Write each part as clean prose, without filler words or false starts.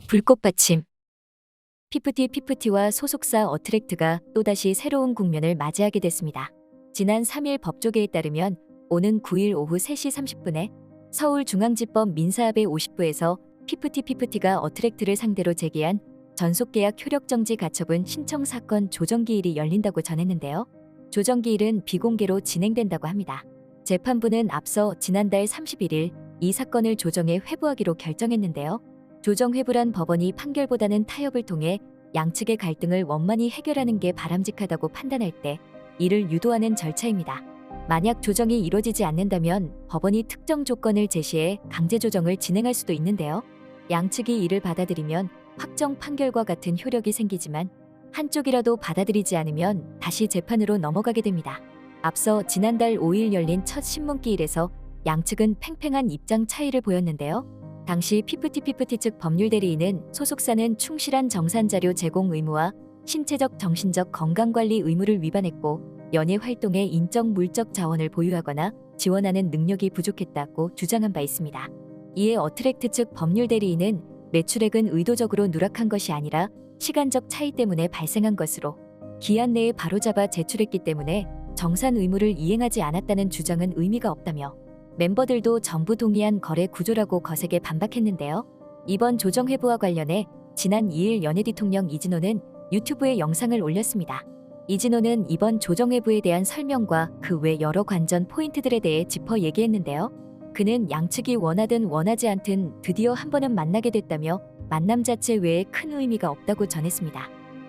불꽃 받침. 피프티와 소속사 어트랙트가 또다시 새로운 국면을 맞이하게 됐습니다. 지난 3일 법조계에 따르면 오는 9일 오후 3시 30분에 서울중앙지법 민사합의 50부에서 피프티가 어트랙트를 상대로 제기한 전속계약 효력정지 가처분 신청 사건 조정기일이 열린다고 전했는데요. 조정기일은 비공개로 진행된다고 합니다. 재판부는 앞서 지난달 31일 이 사건을 조정에 회부하기로 결정했는데요. 조정회부란 법원이 판결보다는 타협을 통해 양측의 갈등을 원만히 해결하는 게 바람직하다고 판단할 때 이를 유도하는 절차입니다. 만약 조정이 이루어지지 않는다면 법원이 특정 조건을 제시해 강제 조정을 진행할 수도 있는데요. 양측이 이를 받아들이면 확정 판결과 같은 효력이 생기지만 한쪽이라도 받아들이지 않으면 다시 재판으로 넘어가게 됩니다. 앞서 지난달 5일 열린 첫 신문기일에서 양측은 팽팽한 입장 차이를 보였는데요. 당시 피프티 측 법률 대리인은 소속사는 충실한 정산자료 제공 의무와 신체적 정신적 건강관리 의무를 위반했고 연예 활동에 인적 물적 자원을 보유하거나 지원하는 능력이 부족했다고 주장한 바 있습니다. 이에 어트랙트 측 법률 대리인은 매출액은 의도적으로 누락한 것이 아니라 시간적 차이 때문에 발생한 것으로 기한 내에 바로잡아 제출했기 때문에 정산 의무를 이행하지 않았다는 주장은 의미가 없다며 멤버들도 전부 동의한 거래 구조라고 거세게 반박했는데요. 이번 조정회부와 관련해 지난 2일 연예 대통령 이진호는 유튜브에 영상을 올렸습니다. 이진호는 이번 조정회부에 대한 설명과 그 외 여러 관전 포인트들에 대해 짚어 얘기했는데요. 그는 양측이 원하든 원하지 않든 드디어 한 번은 만나게 됐다며 만남 자체 외에 큰 의미가 없다고 전했습니다.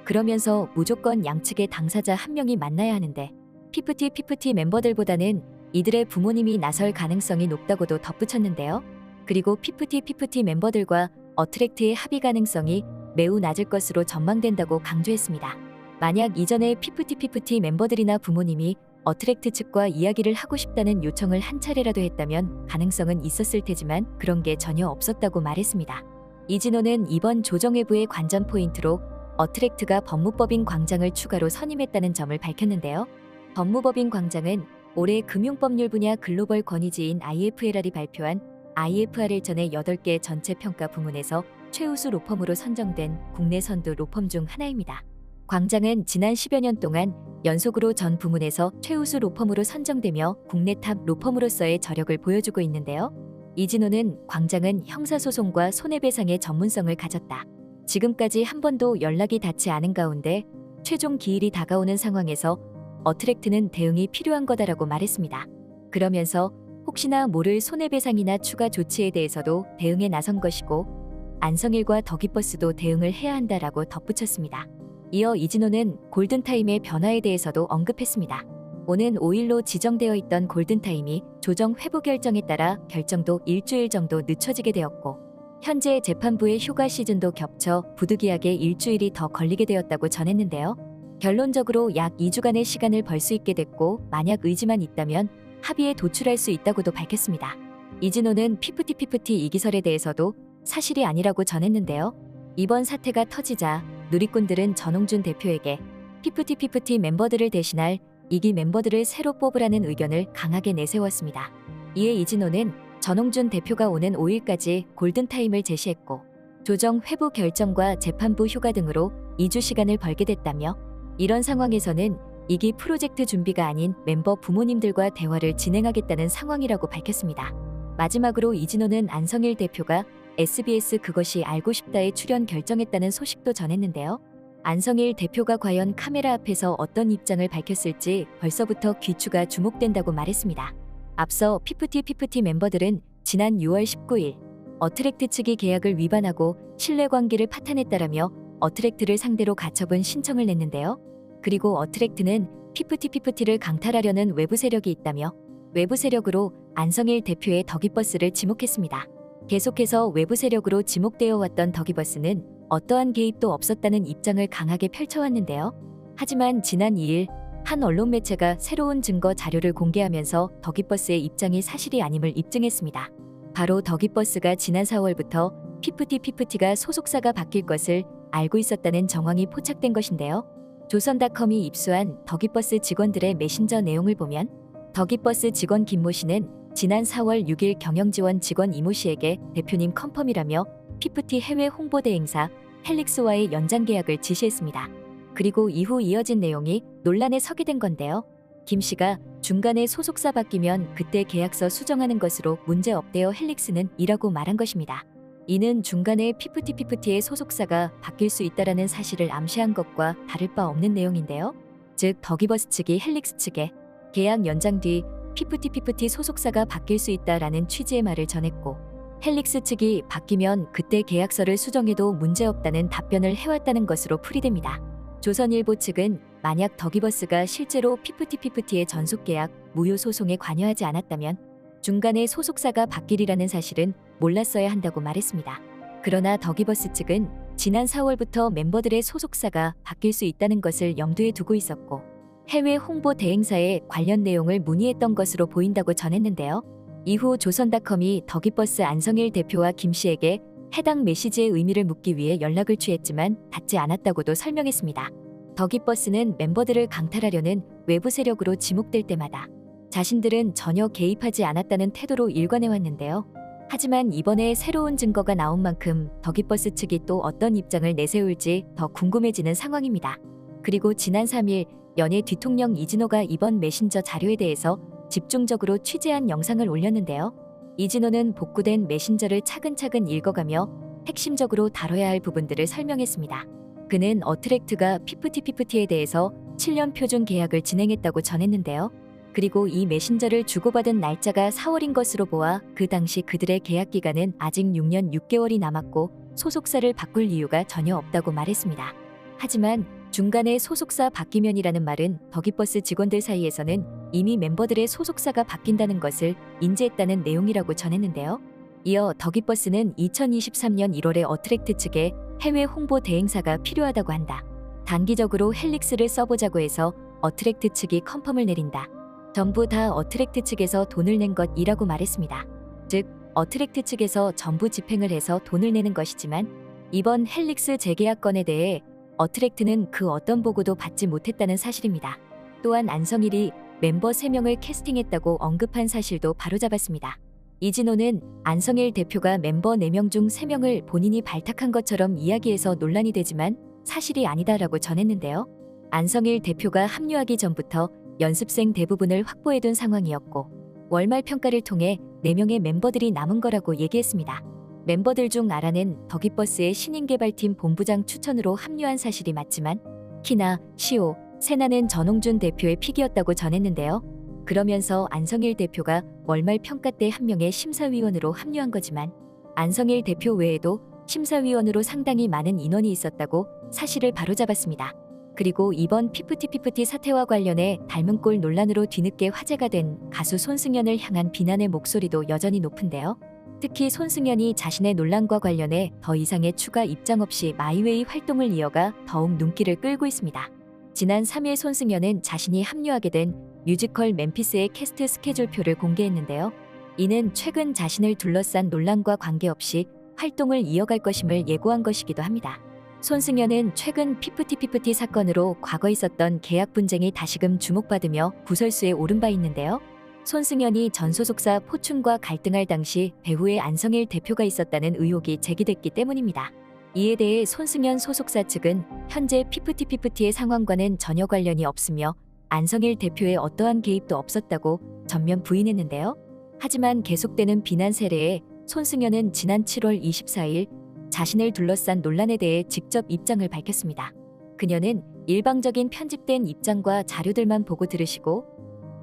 그러면서 무조건 양측의 당사자 한 명이 만나야 하는데 피프티 멤버들보다는 이들의 부모님이 나설 가능성이 높다고도 덧붙였는데요. 그리고 피프티 멤버들과 어트랙트의 합의 가능성이 매우 낮을 것으로 전망된다고 강조했습니다. 만약 이전에 피프티 멤버들이나 부모님이 어트랙트 측과 이야기를 하고 싶다는 요청을 한 차례라도 했다면 가능성은 있었을 테지만 그런 게 전혀 없었다고 말했습니다. 이진호는 이번 조정회부의 관전 포인트로 어트랙트가 법무법인 광장을 추가로 선임했다는 점을 밝혔는데요. 법무법인 광장은 올해 금융법률 분야 글로벌 권위지인 IFRR이 발표한 IFRR 전의 8개 전체 평가 부문에서 최우수 로펌으로 선정된 국내 선두 로펌 중 하나입니다. 광장은 지난 10여 년 동안 연속으로 전 부문에서 최우수 로펌으로 선정되며 국내 탑 로펌으로서의 저력을 보여주고 있는데요. 이진호는 광장은 형사소송과 손해배상의 전문성을 가졌다. 지금까지 한 번도 연락이 닿지 않은 가운데 최종 기일이 다가오는 상황에서 어트랙트는 대응이 필요한 거다라고 말했습니다. 그러면서 혹시나 모를 손해배상이나 추가 조치에 대해서도 대응에 나선 것이고 안성일과 더기버스도 대응을 해야 한다라고 덧붙였습니다. 이어 이진호는 골든타임의 변화에 대해서도 언급했습니다. 오는 5일로 지정되어 있던 골든타임이 조정 회부 결정에 따라 결정도 일주일 정도 늦춰지게 되었고 현재 재판부의 휴가 시즌도 겹쳐 부득이하게 일주일이 더 걸리게 되었다고 전했는데요. 결론적으로 약 2주간의 시간을 벌 수 있게 됐고 만약 의지만 있다면 합의에 도출할 수 있다고도 밝혔습니다. 이진호는 피프티 이기설에 대해서도 사실이 아니라고 전했는데요. 이번 사태가 터지자 누리꾼들은 전홍준 대표에게 피프티 멤버들을 대신할 이기 멤버들을 새로 뽑으라는 의견을 강하게 내세웠습니다. 이에 이진호는 전홍준 대표가 오는 5일까지 골든타임을 제시했고 조정 회부 결정과 재판부 휴가 등으로 2주 시간을 벌게 됐다며 이런 상황에서는 이기 프로젝트 준비가 아닌 멤버 부모님들과 대화를 진행하겠다는 상황이라고 밝혔습니다. 마지막으로 이진호는 안성일 대표가 SBS 그것이 알고 싶다에 출연 결정했다는 소식도 전했는데요. 안성일 대표가 과연 카메라 앞에서 어떤 입장을 밝혔을지 벌써부터 귀추가 주목된다고 말했습니다. 앞서 피프티 멤버들은 지난 6월 19일 어트랙트 측이 계약을 위반하고 신뢰관계를 파탄했다라며 어트랙트를 상대로 가처분 신청을 냈는데요. 그리고 어트랙트는 피프티를 강탈하려는 외부 세력이 있다며 외부 세력으로 안성일 대표의 더기버스를 지목했습니다. 계속해서 외부 세력으로 지목되어 왔던 더기버스는 어떠한 개입도 없었다는 입장을 강하게 펼쳐왔는데요. 하지만 지난 2일 한 언론 매체가 새로운 증거 자료를 공개하면서 더기버스의 입장이 사실이 아님을 입증했습니다. 바로 더기버스가 지난 4월부터 피프티가 소속사가 바뀔 것을 알고 있었다는 정황이 포착된 것인데요. 조선닷컴이 입수한 더기버스 직원들의 메신저 내용을 보면 더기버스 직원 김모 씨는 지난 4월 6일 경영지원 직원 이모 씨에게 대표님 컨펌이라며 피프티 해외 홍보대 행사 헬릭스와의 연장 계약을 지시했습니다. 그리고 이후 이어진 내용이 논란에 서게 된 건데요. 김 씨가 중간에 소속사 바뀌면 그때 계약서 수정하는 것으로 문제 없대요 헬릭스는 이라고 말한 것입니다. 이는 중간에 피프티의 소속사가 바뀔 수 있다라는 사실을 암시한 것과 다를 바 없는 내용인데요. 즉 더기버스 측이 헬릭스 측에 계약 연장 뒤 피프티 소속사가 바뀔 수 있다라는 취지의 말을 전했고 헬릭스 측이 바뀌면 그때 계약서를 수정해도 문제없다는 답변을 해왔다는 것으로 풀이됩니다. 조선일보 측은 만약 더기버스가 실제로 피프티의 전속계약 무효 소송에 관여하지 않았다면 중간에 소속사가 바뀌리라는 사실은 몰랐어야 한다고 말했습니다. 그러나 더기버스 측은 지난 4월부터 멤버들의 소속사가 바뀔 수 있다는 것을 염두에 두고 있었고 해외 홍보 대행사에 관련 내용을 문의했던 것으로 보인다고 전했는데요. 이후 조선닷컴이 더기버스 안성일 대표와 김 씨에게 해당 메시지의 의미를 묻기 위해 연락을 취했지만 닿지 않았다고도 설명했습니다. 더기버스는 멤버들을 강탈하려는 외부 세력으로 지목될 때마다 자신들은 전혀 개입하지 않았다는 태도로 일관해왔는데요. 하지만 이번에 새로운 증거가 나온 만큼 더기버스 측이 또 어떤 입장을 내세울지 더 궁금해지는 상황입니다. 그리고 지난 3일 연예 뒤통령 이진호가 이번 메신저 자료에 대해서 집중적으로 취재한 영상을 올렸는데요. 이진호는 복구된 메신저를 차근차근 읽어가며 핵심적으로 다뤄야 할 부분들을 설명했습니다. 그는 어트랙트가 피프티에 대해서 7년 표준 계약을 진행했다고 전했는데요. 그리고 이 메신저를 주고받은 날짜가 4월인 것으로 보아 그 당시 그들의 계약 기간은 아직 6년 6개월이 남았고 소속사를 바꿀 이유가 전혀 없다고 말했습니다. 하지만 중간에 소속사 바뀌면이라는 말은 더기버스 직원들 사이에서는 이미 멤버들의 소속사가 바뀐다는 것을 인지했다는 내용이라고 전했는데요. 이어 더기버스는 2023년 1월에 어트랙트 측에 해외 홍보 대행사가 필요하다고 한다. 단기적으로 헬릭스를 써보자고 해서 어트랙트 측이 컨펌을 내린다. 전부 다 어트랙트 측에서 돈을 낸 것이라고 말했습니다. 즉, 어트랙트 측에서 전부 집행을 해서 돈을 내는 것이지만 이번 헬릭스 재계약 건에 대해 어트랙트는 그 어떤 보고도 받지 못했다는 사실입니다. 또한 안성일이 멤버 3명을 캐스팅했다고 언급한 사실도 바로잡았습니다. 이진호는 안성일 대표가 멤버 4명 중 3명을 본인이 발탁한 것처럼 이야기해서 논란이 되지만 사실이 아니다라고 전했는데요. 안성일 대표가 합류하기 전부터 연습생 대부분을 확보해둔 상황이었고 월말 평가를 통해 4명의 멤버들이 남은 거라고 얘기했습니다. 멤버들 중 아라는 더기버스의 신인개발팀 본부장 추천으로 합류한 사실이 맞지만 키나, 시오, 세나는 전홍준 대표의 픽이었다고 전했는데요. 그러면서 안성일 대표가 월말 평가 때 한 명의 심사위원으로 합류한 거지만 안성일 대표 외에도 심사위원으로 상당히 많은 인원이 있었다고 사실을 바로잡았습니다. 그리고 이번 피프티 사태와 관련해 닮은 꼴 논란으로 뒤늦게 화제가 된 가수 손승연을 향한 비난의 목소리도 여전히 높은데요. 특히 손승연이 자신의 논란과 관련해 더 이상의 추가 입장 없이 마이웨이 활동을 이어가 더욱 눈길을 끌고 있습니다. 지난 3일 손승연은 자신이 합류하게 된 뮤지컬 멤피스의 캐스트 스케줄표를 공개했는데요. 이는 최근 자신을 둘러싼 논란과 관계없이 활동을 이어갈 것임을 예고한 것이기도 합니다. 손승연은 최근 피프티 사건으로 과거 있었던 계약 분쟁이 다시금 주목받으며 구설수에 오른 바 있는데요. 손승연이 전 소속사 포춘과 갈등할 당시 배후에 안성일 대표가 있었다는 의혹이 제기됐기 때문입니다. 이에 대해 손승연 소속사 측은 현재 피프티의 상황과는 전혀 관련이 없으며 안성일 대표의 어떠한 개입도 없었다고 전면 부인했는데요. 하지만 계속되는 비난 세례에 손승연은 지난 7월 24일 자신을 둘러싼 논란에 대해 직접 입장을 밝혔습니다. 그녀는 일방적인 편집된 입장과 자료들만 보고 들으시고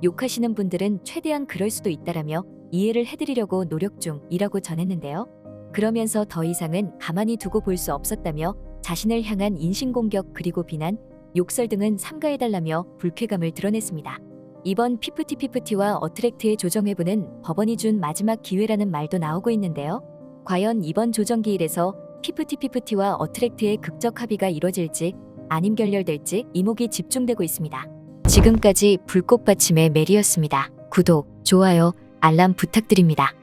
욕하시는 분들은 최대한 그럴 수도 있다라며 이해를 해드리려고 노력 중이라고 전했는데요. 그러면서 더 이상은 가만히 두고 볼 수 없었다며 자신을 향한 인신공격 그리고 비난, 욕설 등은 삼가해달라며 불쾌감을 드러냈습니다. 이번 피프티와 어트랙트의 조정회부는 법원이 준 마지막 기회라는 말도 나오고 있는데요. 과연 이번 조정기일에서 피프티와 어트랙트의 극적 합의가 이뤄질지 아님 결렬될지 이목이 집중되고 있습니다. 지금까지 불꽃받침의 메리였습니다. 구독, 좋아요, 알람 부탁드립니다.